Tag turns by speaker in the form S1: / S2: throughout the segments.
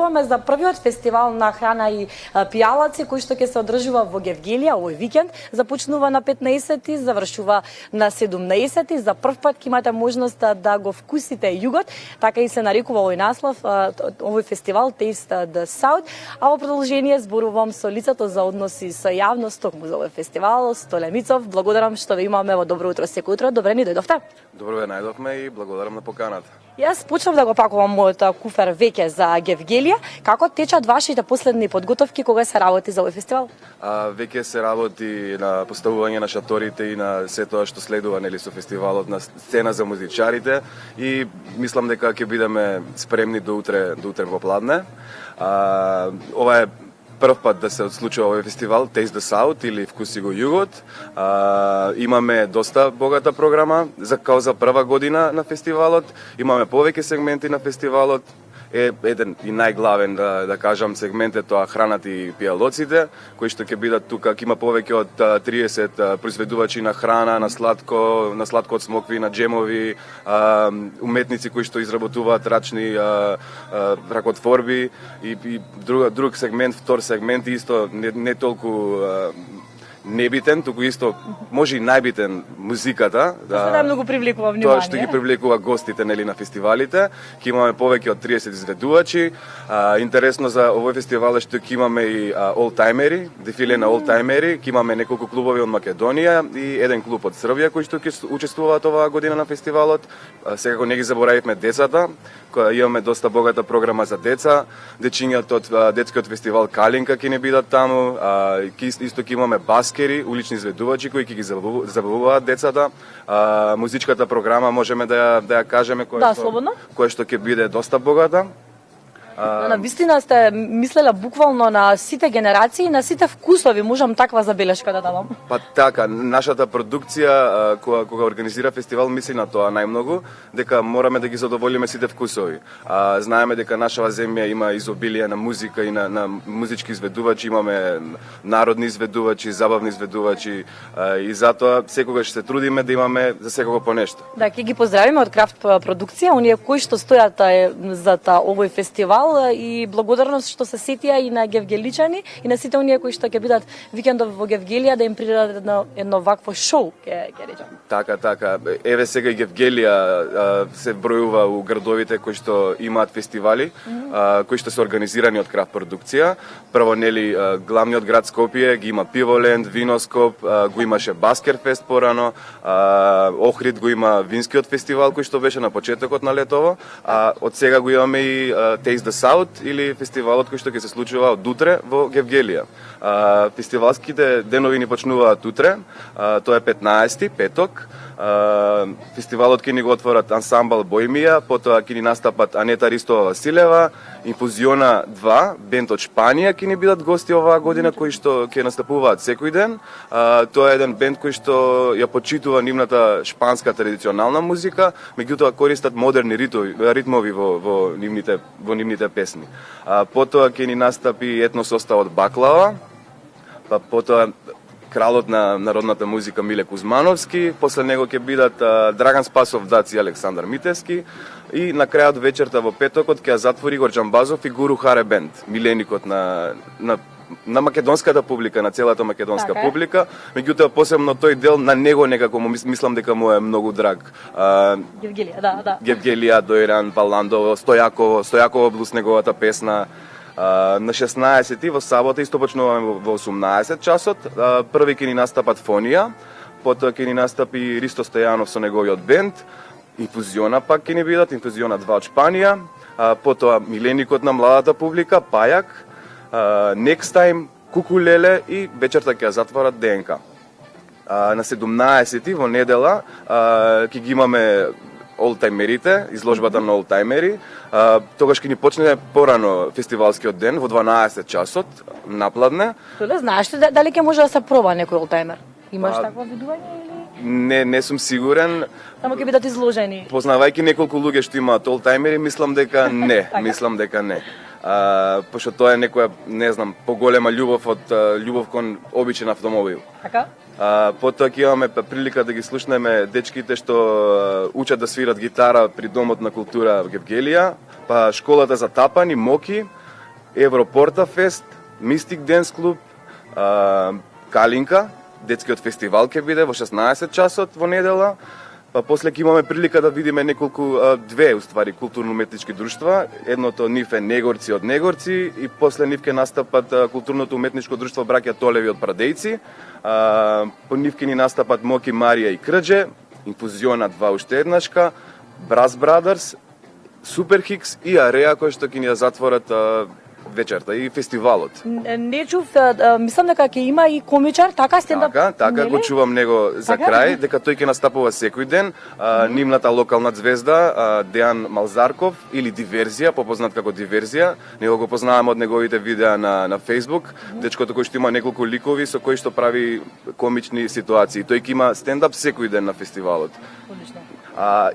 S1: зборуваме за првиот фестивал на храна и пијалаци кој што ќе се одржува во Гевгелија овој викенд. Започнува на 15-ти, завршува на 17-ти. За прв пат ќе имате можност да го вкусите југот, така и се нарекува овој наслов, овој фестивал Taste the South. А во продолжение зборувам со лицето за односи со јавност токму за овој фестивал, Столе Мицов. Благодарам што ве имаме во Добро утро секој утро. Добре ни дојдовте.
S2: Добро ве најдовме и благодарам на поканата.
S1: Јас почнав да го пакувам мојот куфер веќе за Гевгелија. Како течат вашите последни подготовки, кога се работи за овој фестивал?
S2: Веќе се работи на поставување на шаторите и на се тоа што следува нели со фестивалот, на сцена за музичарите и мислам дека ќе бидеме спремни до утре во пладне. Ова е прв пат да се случува овој фестивал Taste the South или Вкуси го југот. Имаме доста богата програма као за прва година на фестивалот. Имаме повеќе сегменти на фестивалот. Еден и најглавен да кажам сегмент е тоа храната и пијалоците, кои што ќе бидат тука. Има повеќе од 30 произведувачи на храна, на сладко од смокви, на джемови, уметници кои што изработуваат рачни ракотворби и друг сегмент, втор сегмент исто не толку небитен, туку исто може и најбитен музиката.
S1: Да многу привлекува внимание.
S2: Тоа што ги привлекува гостите нели на фестивалите. Ќе имаме повеќе од 30 изведувачи. Интересно за овој фестивал е што ќе имаме и олтајмери, дефиле на олтајмери, ќе имаме неколку клубови од Македонија и еден клуб од Србија кои што ќе учествуваат оваа година на фестивалот. Секако не ги заборавивме децата, која имаме доста богата програма за деца. Дечињата од детскиот фестивал Калинка ќе не бидат таму, исто ќе имаме баскери, улични изведувачи кои ќе ги забавуваат децата. Музичката програма можеме да ја кажеме која што ќе биде доста богата.
S1: На вистина сте мислела буквално на сите генерации, на сите вкусови, можам таква забелешка да дадам.
S2: Па така, нашата продукција кога организира фестивал мисли на тоа најмногу, дека мораме да ги задоволиме сите вкусови. Знаеме дека нашава земја има изобилие на музика и на музички изведувачи, имаме народни изведувачи, забавни изведувачи и затоа секогаш се трудиме да имаме за секого по нешто.
S1: Да, ќе ги поздравиме од Крафт продукција, оние кои што стојат за овој фестивал и благодарност што се сетија и на гевгеличани и на сите оние кои што ќе бидат викендов во Гевгелија да им придадат едно вакво шоу, ќе речам.
S2: Така. Еве сега и Гевгелија се бројува у градовите кои што имаат фестивали, кои што се организирани од Крафт продукција. Прво нели главниот град Скопје ги има Пиволенд, Виноскоп, го имаше Баскерфест порано, Охрид го има винскиот фестивал кој што беше на почетокот на летово, а од сега го имаме и Taste the South или фестивалот кој што ќе се случува од утре во Гевгелија. Фестивалските денови ни почнуваат утре, тоа е 15-ти, петок. Фестивалот ќе ни го отворат ансамбл Бојмија, потоа ќе ни настапат Анета Ристова Василева, Инфузиона 2, бенд од Шпанија ќе ни бидат гости оваа година кои што ќе настапуваат секој ден. Тоа е еден бенд кој што ја почитува нивната шпанска традиционална музика, меѓутоа користат модерни ритмови во нивните песни. Потоа ќе ни настапи етно составот Баклава, потоа кралот на народната музика Миле Кузмановски, после него ќе бидат Драган Спасов Дац и Александар Митевски и на крајот вечерта во петокот ќе ја затвори Игор Џамбазов и Гуру Харе бенд, миленикот на македонската публика, на целата македонска публика, меѓутоа посебно тој дел на него некако мислам дека му е многу драг.
S1: Гевгелија, да.
S2: Гевгелија, Дојран, Паландово, Стојаково блус неговата песна. На 16-ти во сабота исто почнуваме во 18 часот. Први ќе ни настапат Фонија, потоа ќе ни настапи Ристо Стојанов со неговиот бенд, Инфузиона пак ќе ни бидат, Инфузиона 2 од Шпанија, потоа миленикот на младата публика, Пајак, Next Time, Кукулеле и вечерта ќе ја затворат ДНК. На 17-ти во недела ќе ги имаме олтајмерите, изложбата на олтајмери. Тогаш ќе ни почне порано фестивалскиот ден во 12 часот напладне.
S1: Толе знаеш ли дали ќе може да се проба некој олтајмер? Имаш такво видување или?
S2: Не сум сигурен.
S1: Само ќе бидат изложени.
S2: Познавајќи неколку луѓе што имаат олтајмери, мислам дека не. Пошто тоа е некоја, не знам, поголема љубов од љубов кон обичен автомобил.
S1: Така?
S2: Потоа ќе имаме прилика да ги слушнеме дечките што учат да свират гитара при Домот на култура во Гевгелија, па школата за тапани, Моки, Европорта фест, Мистик Денс клуб, Калинка, детскиот фестивал ќе биде во 16 часот во недела. Па после ќе имаме прилика да видиме неколку две уствари културно-уметнички друштва. Едното нив е Негорци од Негорци и после нив ќе настапат културното уметничко друштво Браќа Толеви од Прадејци. По нив ќе ни настапат Моки Марија и Крџе, Инфузиона 2 уште еднашка, Брас Брадерс, Супер Хикс и Ареа кои што ќе ни ја затворат вечерта и фестивалот.
S1: Не чув, мислам дека ќе има и комичар, така стендап.
S2: Така го чувам него за крај, дека тој ќе настапува секој ден. Нивната локална звезда Дејан Малзарков или Диверзија, попознат како Диверзија. Него го познаваме од неговите видеа на Facebook. Дечкото кој што има неколку ликови со кои што прави комични ситуации. Тој ќе има стендап секој ден на фестивалот.
S1: Одлично.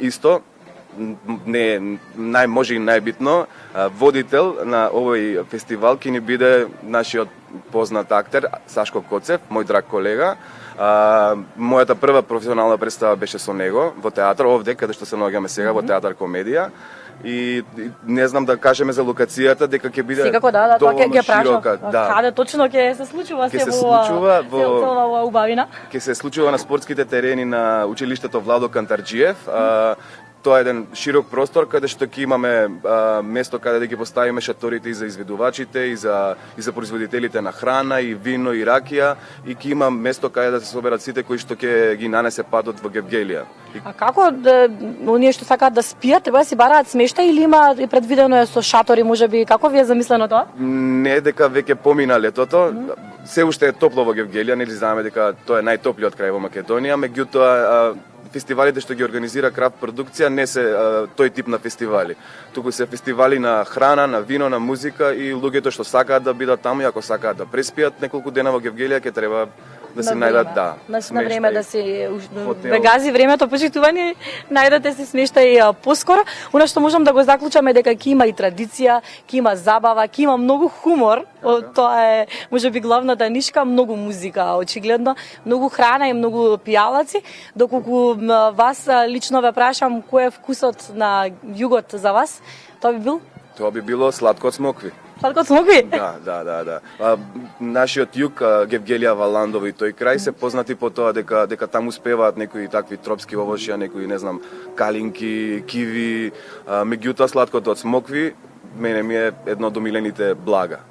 S2: Исто не може и најбитно, водител на овој фестивал ќе ни биде нашиот познат актер Сашко Коцев, мој драг колега. Мојата прва професионална представа беше со него во театар, овде каде што се наоѓаме сега во театар комедија. И не знам да кажеме за локацијата дека ќе биде
S1: секако да, тоа ќе прашам.
S2: Да.
S1: Каде точно ќе се случува
S2: се случува во
S1: целава убавина?
S2: Ќе се случува на спортските терени на училиштето Владо Кантарџиев. Тоа е еден широк простор каде што ќе имаме место каде да ги поставиме шаторите и за изведувачите и за производителите на храна и вино и ракија и ќе има место каде да се соберат сите кои што ќе ги нанесе патот во Гевгелија.
S1: А како оние што сакаат да спијат, треба да си бараат смештај или има и предвидено е со шатори, можеби, како ви е замислено тоа?
S2: Не, дека веќе помина летото. Се уште е топло во Гевгелија, нели знаеме дека тоа е најтоплиот крај во Македонија, меѓутоа фестивалите што ги организира Крафт продукција не се тој тип на фестивали. Туку се фестивали на храна, на вино, на музика и луѓето што сакаат да бидат таму и ако сакаат да преспијат неколку дена во Гевгелија ќе треба да се најдат
S1: на време да се бегази времето, почитувани, најдете се смештај поскоро. Она што можам да го заклучаме дека ќе има и традиција, ќе има забава, ќе има многу хумор. Тоа е можеби главната нишка, многу музика, очигледно, многу храна и многу пијалаци. Доколку вас лично ве прашам кој е вкусот на југот за вас, тоа би бил?
S2: Тоа би било сладко од смокви.
S1: Сладко од смокви?
S2: Да. Нашиот југ, Гевгелија, Валандово и тој крај се познати по тоа дека таму успеваат некои такви тропски овошја, некои, не знам, калинки, киви, меѓутоа сладкото од смокви мене ми е едно од омилените блага.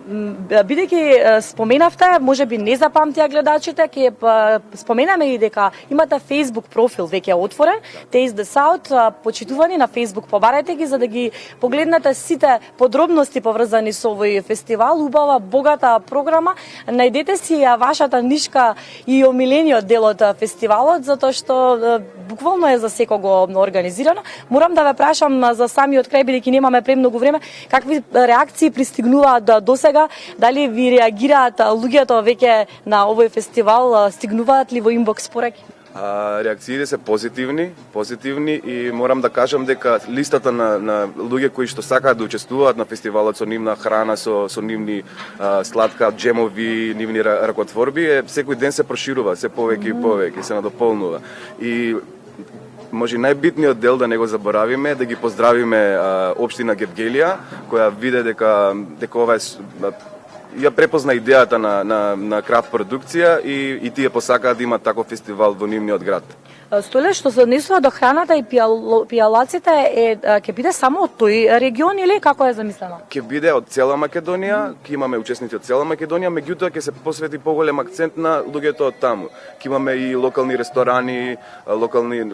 S1: Бидејќи споменавте, можеби не запамтија гледачите, ќе споменаме и дека имате Facebook профил веќе отворен, Taste the South, почитувани на Facebook, побарајте ги за да ги погледнете сите подробности поврзани со овој фестивал, убава, богата програма. Најдете си вашата нишка и омилениот дел од фестивалот, затоа што буквално е за секого организирано. Морам да ве прашам за самиот крај, бидејќи немаме премногу време, какви реакции пристигнуваат до сега? Дали ви реагираат луѓето веќе на овој фестивал, стигнуваат ли во инбокс пораки?
S2: Реакциите се позитивни и морам да кажам дека листата на луѓе кои што сакаат да учествуваат на фестивалот со нивна храна, со нивни сладка джемови, нивни ракотворби, секој ден се проширува, се повеќе и повеќе, се надополнува. И може најбитниот дел да не го заборавиме, да ги поздравиме општина Гевгелија, која виде дека ова ја препозна идејата на Крафт продукција и тие посакаат да имат таков фестивал во нивниот град.
S1: Столе, што се однесува до храната и пијалаците, ќе биде само од тој регион или како е замислено?
S2: Ќе биде од цела Македонија, ќе имаме учесници од цела Македонија, меѓутоа ќе се посвети поголем акцент на луѓето од таму. Ќе имаме и локални ресторани, локални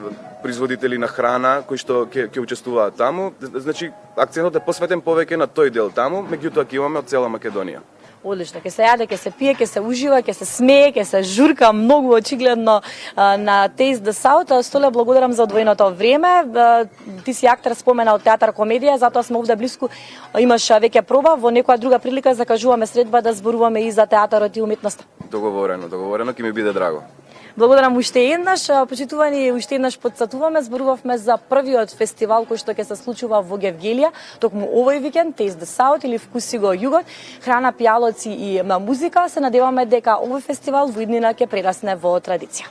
S2: производители на храна кои што ќе учествуваат таму. Значи, акцентот е посветен повеќе на тој дел таму, меѓутоа ќе имаме од цела Македонија.
S1: Одлично, ќе се јаде, ќе се пие, ќе се ужива, ќе се смее, ќе се журка многу очигледно на Taste the South. Столе, благодарам за одвоеното време. Ти си актер, спомена од театар комедија, затоа сме овде блиску. Имаш веќе проба, во некоја друга прилика закажуваме средба да зборуваме и за театарот и уметноста. Договорено, ќе ми биде драго. Благодарам уште еднаш, почитувани, уште еднаш подсетуваме, зборувавме за првиот фестивал кој што ќе се случува во Гевгелија, токму овој викенд, Taste the South или Вкуси го југот, храна, пијалоци и музика. Се надеваме дека овој фестивал во иднина ќе прерасне во традиција.